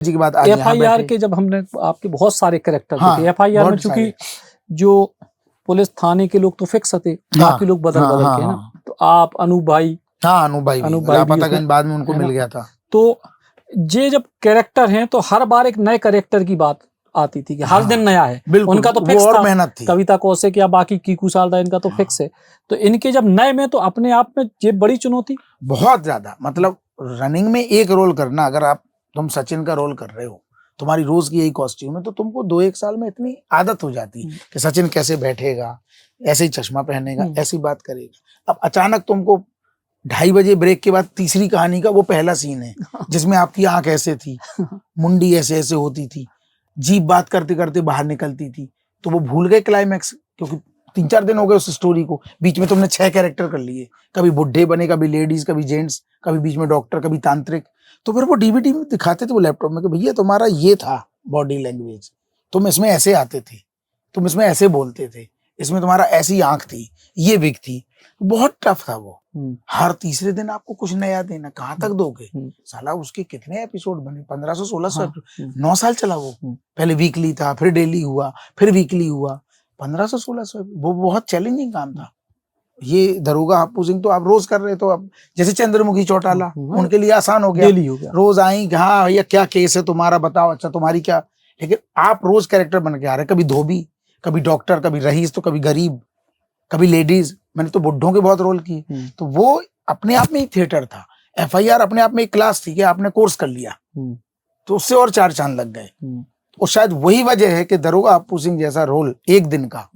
जी की बात आज यहाँ FIR बैठे। के जब हमने आपके बहुत सारे कैरेक्टर हाँ, देखे FIR में, बहुत चूंकि सारे। जो पुलिस थाने के लोग तो फिक्स थे, बाकी लोग बदल बदल के, है ना। तो आप अनूप भाई, हाँ अनूप भाई भी लापतागंज बाद में उनको मिल गया था। तो ये जब कैरेक्टर हैं तो हर बार एक नए कैरेक्टर की बात आती थी कि हर दिन नया है। उनका तो फिक्स और था, मेहनत थी। कविता कौशिक या बाकी कीकू सालदा, इनका तो फिक्स है। तो इनके जब नए में, तो अपने आप में ये बड़ी चुनौती, बहुत ज्यादा। मतलब रनिंग में एक रोल करना, अगर तुम सचिन का रोल कर रहे हो, तुम्हारी रोज की यही कॉस्ट्यूम है, तो तुमको 2-1 साल में इतनी आदत हो जाती है कि सचिन कैसे बैठेगा, ऐसे ही चश्मा पहनेगा, ऐसी बात करेगा। अब अचानक तुमको 2:30 बजे ब्रेक के बाद तीसरी कहानी का वो पहला सीन है जिसमें आपकी आंख ऐसे थी, मुंडी ऐसे ऐसे होती थी, जीभ बात करते करते बाहर निकलती थी, तो वो भूल गए क्लाइमैक्स, क्योंकि 3-4 दिन हो गए उस स्टोरी को। बीच में तुमने 6 कैरेक्टर कर लिए, कभी बुढ़े बने, कभी लेडीज, कभी जेंट्स, कभी बीच में डॉक्टर, कभी तांत्रिक। तो फिर वो डीवीडी में दिखाते थे वो लैपटॉप में कि भैया तुम्हारा ये था बॉडी लैंग्वेज, तुम इसमें ऐसे आते थे, तुम इसमें ऐसे बोलते थे, इसमें तुम्हारा ऐसी आंख थी, ये विग थी। बहुत टफ था वो। हर तीसरे दिन आपको कुछ नया देना, कहाँ तक दोगे? साला उसके कितने एपिसोड बने, 1500-1600 एपिसोड, 9 साल चला वो। पहले वीकली था, फिर डेली हुआ, फिर वीकली हुआ, 1500-1600। वो बहुत चैलेंजिंग काम था। ये दरोगा हप्पू सिंह तो आप रोज कर रहे, तो अब जैसे चंद्रमुखी चौटाला, उनके लिए आसान हो गया, डेली हो गया। रोज आई, हाँ भैया क्या केस है तुम्हारा, बताओ, अच्छा तुम्हारी क्या। लेकिन आप रोज कैरेक्टर बन के आ रहे, कभी धोबी, कभी डॉक्टर, कभी रईस, तो कभी गरीब, कभी लेडीज। मैंने तो बुड्ढों के बहुत रोल किए। तो वो अपने आप में एक थिएटर था। FIR अपने आप में एक क्लास थी कि आपने कोर्स कर लिया, तो उससे और 4 चांद लग गए। और शायद वही वजह है कि दरोगा हप्पू सिंह जैसा रोल एक दिन का,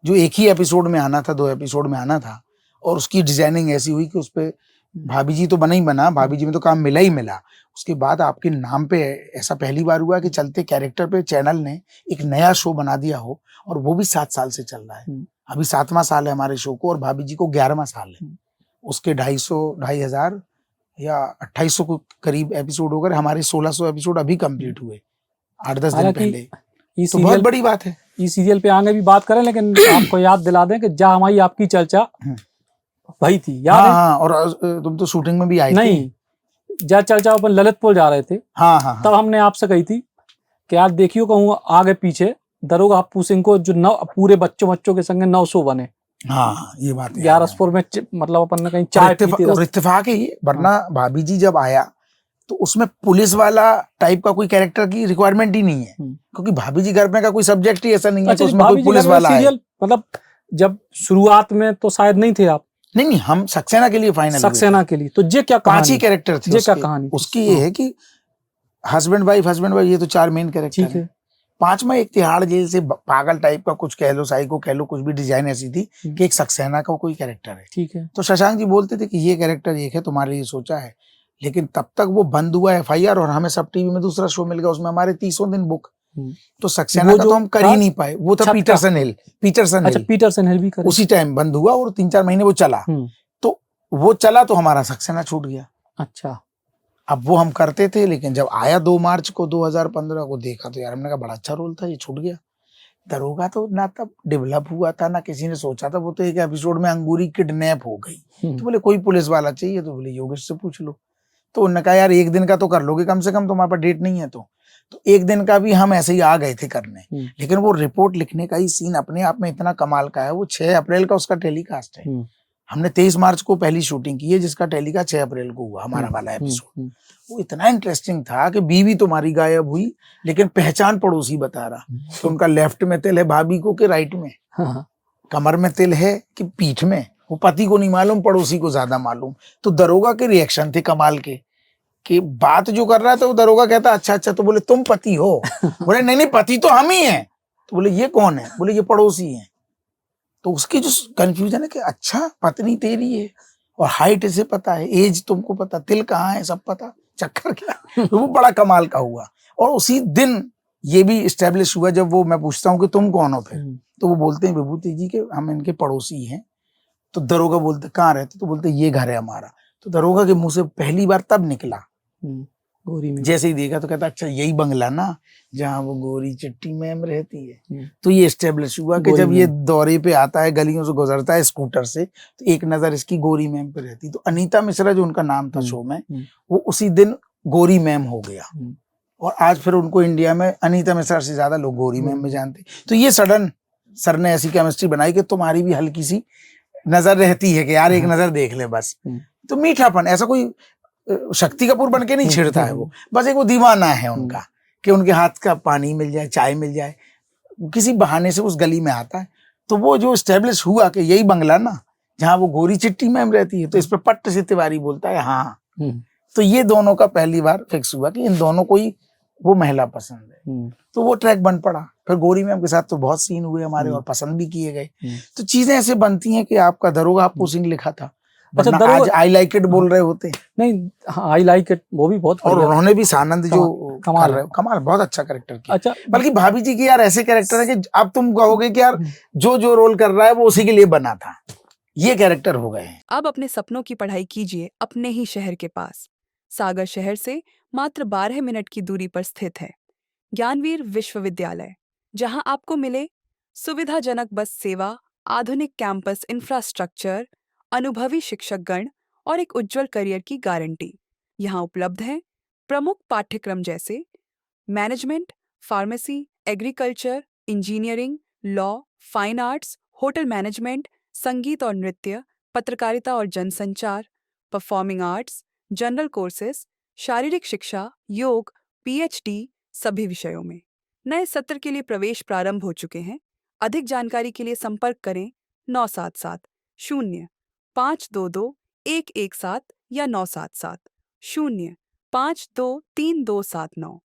जो एक ही एपिसोड में आना था, 2 एपिसोड में आना था, और उसकी डिजाइनिंग ऐसी हुई कि उस पे भाभी जी तो बना ही बना, भाभी जी में तो काम मिला ही मिला। उसके बाद आपके नाम पे ऐसा पहली बार हुआ कि चलते कैरेक्टर पे चैनल ने एक नया शो बना दिया हो, और वो भी 7 साल से चल रहा है। अभी 7वां साल है हमारे शो को, और भाभी जी को 11वां साल है। उसके 250 या 2800 को करीब एपिसोड हो गए, हमारे 1600 एपिसोड अभी कंप्लीट हुए 8-10 दिन पहले। तो बहुत बड़ी बात है। इस सीरियल पे आगे भी बात करें, लेकिन आपको याद दिला दें कि जा हमारी आपकी चर्चा वही थी, याद है? हाँ, और तुम तो शूटिंग में भी आए थे। नहीं, जा चर्चा अपन ललितपुर जा रहे थे। हाँ। तब हमने आपसे कही थी कि यार देखियो कहूँ आगे पीछे दरोगा हप्पू सिंह को जो पूरे बच्चों के संग 9 शो बने। हाँ, ये बात है। 11 में मतलब अपन ने कहीं चाय इत्तेफाक है ये, वरना भाभी जी जब आया तो उसमें पुलिस वाला टाइप का कोई कैरेक्टर की रिक्वायरमेंट ही नहीं है, क्योंकि भाभी जी घर में का कोई सब्जेक्ट ही ऐसा नहीं है। तो उसमें कोई पुलिस वाला है। मतलब जब शुरुआत में तो शायद नहीं थे आप? नहीं, हम सक्सेना के लिए फाइनल, सक्सेना के लिए। तो ये क्या 5 ही कैरेक्टर थे। ये क्या कहानी उसकी ये है कि हस्बैंड वाइफ, ये तो 4 मेन कैरेक्टर है। 5वां एक तिहाड़ जेल से पागल टाइप का कुछ कह लो, साइको कह लो, कुछ भी डिजाइन ऐसी थी कि एक सक्सेना का कोई कैरेक्टर है। ठीक है। तो शशांक जी बोलते थे कि ये कैरेक्टर एक है, तुम्हारे लिए सोचा है। लेकिन तब तक वो बंद हुआ FIR, और हमें सब टीवी में दूसरा शो मिल गया, उसमें हमारे 30 दिन बुक। तो सक्सेना का तो हम कर ही नहीं पाए। वो था पीटरसन हिल। अच्छा, पीटरसन हिल भी कर, उसी टाइम बंद हुआ, और 3-4 महीने वो चला। तो वो चला तो हमारा सक्सेना छूट गया। अच्छा। अब वो हम करते थे, लेकिन जब आया 2 मार्च को 2015 को, देखा तो यार हमने कहा बड़ा अच्छा रोल था, ये छूट गया। दरोगा तो ना तब डेवलप हुआ था, ना किसी ने सोचा था। वो तो एक एपिसोड में अंगूरी किडनैप हो गई, तो बोले कोई पुलिस वाला चाहिए, तो बोले योगेश से पूछ लो। तो उन्होंने कहा यार 1 दिन का तो कर लोगे कम से कम, तुम्हारे पास डेट नहीं है तो 1 दिन का भी हम ऐसे ही आ गए थे करने। लेकिन वो रिपोर्ट लिखने का ही सीन अपने आप में इतना कमाल का है। वो 6 अप्रैल का उसका टेलीकास्ट है। हमने 23 मार्च को पहली शूटिंग की है, जिसका टेलीकास्ट 6 अप्रैल को हुआ हमारा वाला एपिसोड। वो इतना इंटरेस्टिंग था कि बीवी तुम्हारी गायब हुई, लेकिन पहचान पड़ोसी बता रहा कि उनका लेफ्ट में तिल है भाभी को कि राइट में, कमर में तिल है कि पीठ में, वो पति को नहीं मालूम, पड़ोसी को ज्यादा मालूम। तो दरोगा के रिएक्शन थे कमाल के, कि बात जो कर रहा था वो दरोगा कहता अच्छा, तो बोले तुम पति हो? बोले नहीं पति तो हम ही हैं। तो बोले ये कौन है? बोले ये पड़ोसी हैं। तो उसकी जो कंफ्यूजन है कि अच्छा पत्नी तेरी है, और हाइट इसे पता है, एज तुमको पता, तिल कहाँ है सब पता, चक्कर क्या। तो वो बड़ा कमाल का हुआ। और उसी दिन ये भी इस्टेब्लिश हुआ, जब वो मैं पूछता हूँ कि तुम कौन हो फिर, तो वो बोलते हैं विभूति जी के हम इनके पड़ोसी हैं। तो दरोगा बोलते कहाँ रहते? तो बोलते ये घर है हमारा। तो दरोगा के मुंह से पहली बार तब निकला, गोरी में जैसे ही देखा तो कहता अच्छा यही बंगला ना जहाँ वो गोरी चिट्टी मैम रहती है। तो ये एस्टेब्लिश हुआ कि जब ये दौरे पे आता है, गलियों से गुजरता है स्कूटर से, तो एक नजर इसकी गोरी मैम पे रहती। तो अनीता मिश्रा जो उनका नाम था शो में, वो उसी दिन गोरी मैम हो गया। और आज फिर उनको इंडिया में अनीता मिश्रा से ज्यादा लोग गौरी मैम में जानते। तो ये सडन सर ने ऐसी केमिस्ट्री बनाई कि तुम्हारी भी हल्की सी नजर रहती है कि यार एक नजर देख ले बस। तो मीठापन, ऐसा कोई शक्ति कपूर बन के नहीं छिड़ता है वो, बस एक वो दीवाना है उनका कि उनके हाथ का पानी मिल जाए, चाय मिल जाए, किसी बहाने से उस गली में आता है। तो वो जो स्टेब्लिश हुआ कि यही बंगला ना जहाँ वो गौरी चिट्टी मैम रहती है, तो इस पे पट्ट से तिवारी बोलता है हाँ। तो ये दोनों का पहली बार फिक्स हुआ कि इन दोनों को ही वो महिला पसंद है। तो वो ट्रैक बन पड़ा। फिर गौरी मैम के साथ तो बहुत सीन हुए हमारे और पसंद भी किए गए। तो चीजें ऐसे बनती हैं कि आपका दरोगा हप्पू सिंह लिखा था, अच्छा, वरना आज आई लाइक इट बोल रहे होते। नहीं, आई लाइक इट वो भी बहुत और बढ़िया। उन्होंने भी सानंद जो कमाल कर रहे, कमाल, बहुत अच्छा कैरेक्टर किया। अच्छा, बल्कि भाभी जी की यार ऐसे कैरेक्टर है कि अब तुम कहोगे कि यार जो जो रोल कर रहा है वो उसी के लिए बना था, ये कैरेक्टर हो गए हैं। अब अपने सपनों की पढ़ाई कीजिए अपने ही शहर के पास। सागर शहर से मात्र 12 मिनट की दूरी पर स्थित है ज्ञानवीर विश्वविद्यालय, जहां आपको मिले सुविधाजनक बस सेवा, आधुनिक कैंपस इंफ्रास्ट्रक्चर, अनुभवी शिक्षकगण और एक उज्जवल करियर की गारंटी। यहाँ उपलब्ध हैं प्रमुख पाठ्यक्रम जैसे management, pharmacy, agriculture, engineering, law, fine arts, hotel management, संगीत और नृत्य, पत्रकारिता और जनसंचार, परफॉर्मिंग आर्ट्स, जनरल कोर्सेज, शारीरिक शिक्षा, योग, पीएचडी सभी विषयों में। नए सत्र के लिए प्रवेश प्रारंभ हो चुके हैं। अधिक जानकारी के लिए संपर्क करें 977 0 522 117 या 977 0 523 279।